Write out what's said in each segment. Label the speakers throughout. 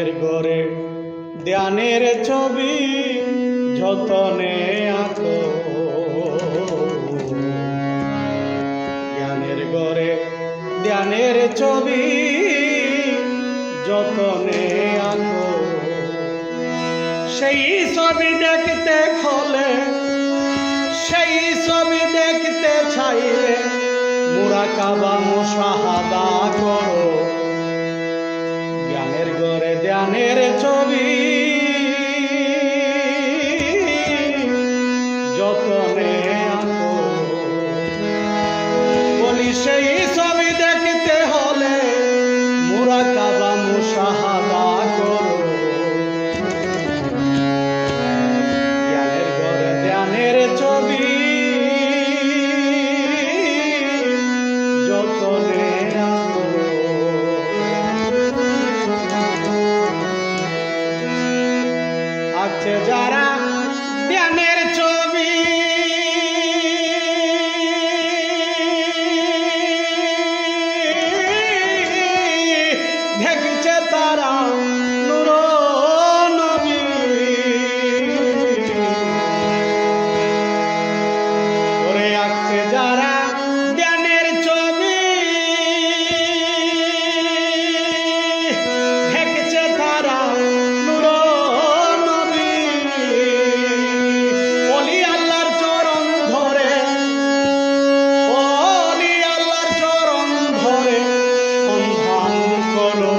Speaker 1: জ্ঞানের গড়ে ধ্যানের ছবি যতনে আঁকো, জ্ঞানের গড়ে ধ্যানের ছবি যতনে আঁকো। সেই ছবি দেখতে হলে, সেই ছবি দেখতে চাইলে মুরাকাবা মুশাহাদা করো। জ্ঞানের গড়ে ধ্যানের ছবি যতনে আঁকো। বলি সেই ছবি দেখতে হলে মুরাকাবা মুশাহাদা করো। জ্ঞানের গড়ে ধ্যানের ছবি যতনে আঁকো। আছে যারা ধ্যানের ছবি দেখছে তারা নূর নবী। ওরে আছে যারা ধ্যানের ছবি দেখছে তারা নূর নবী। ওলি আল্লাহর চরণ ধরে, ওলি আল্লাহর চরণ ধরে সন্ধান করো।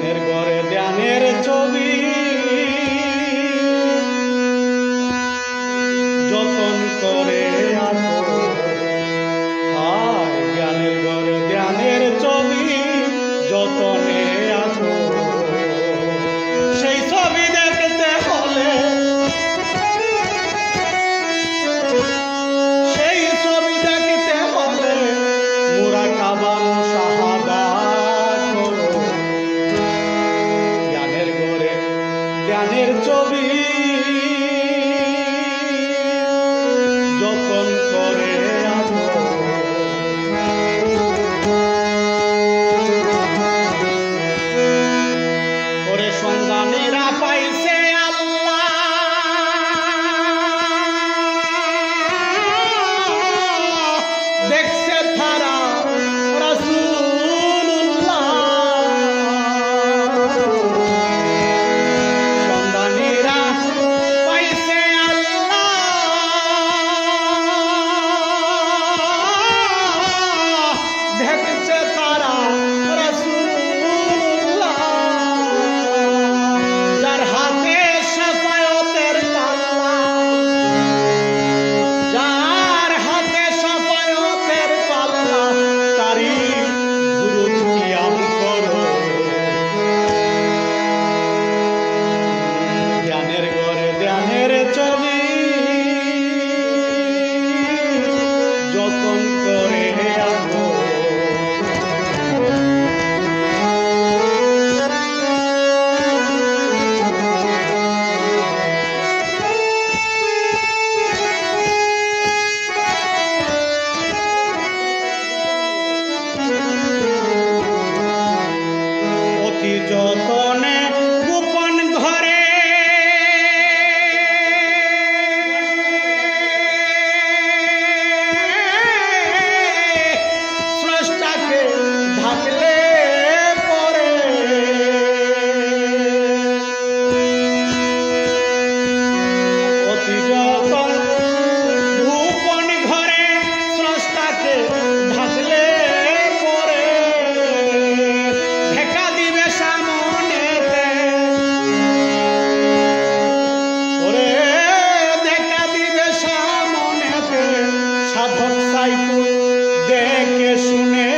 Speaker 1: জ্ঞানের গড়ে ধ্যানের ছবি যতন করে আঁকো। হায় জ্ঞানের গড়ে ধ্যানের ছবি যতনে আঁকো। সেই ছবি দেখতে হলে, সেই ছবি দেখতে হলে মুরাকাবা মুশাহাদা করো। জ্ঞানের গড়ে ধ্যানের ছবি যতন করে আঁকো। ওরে সন্ধানীরা পাইছে আল্লাহ, দেখছে তারা রাসূলুল্লাহ। সন্ধানীরা পাইছে আল্লাহ, দেখছে তারা রাসূলুল্লাহ। যার হাতে শাফায়াতের পাল্লা, যার হাতে শাফায়াতের পাল্লা, তারই দুরূদ কিয়াম করো। জ্ঞানের গড়ে ধ্যানের ছবি যতন করে আঁকো। অতি যতনে গোপন ঘরে স্রষ্টাকে ঢাকলে পরে। অতি যতন গোপন ঘরে স্রষ্টাকে ঢাকলে পরে দেখা দিবে সামনেতে। ওরে দেখা দিবে সামনেতে সাধক সাইকুল দেখে শুনে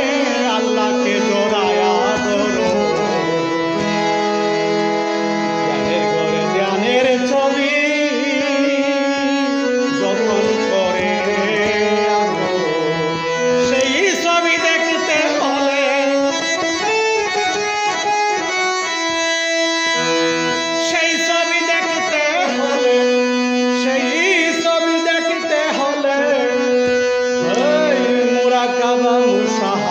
Speaker 1: আল্লাহকে জড়ায়া ধরো। জ্ঞানের গড়ে ধ্যানের ছবি যতন করে আঁকো। সেই ছবি দেখতে হলে, সেই ছবি দেখতে হলে, সেই ছবি দেখতে হলে মুরাকাবা মুশাহাদা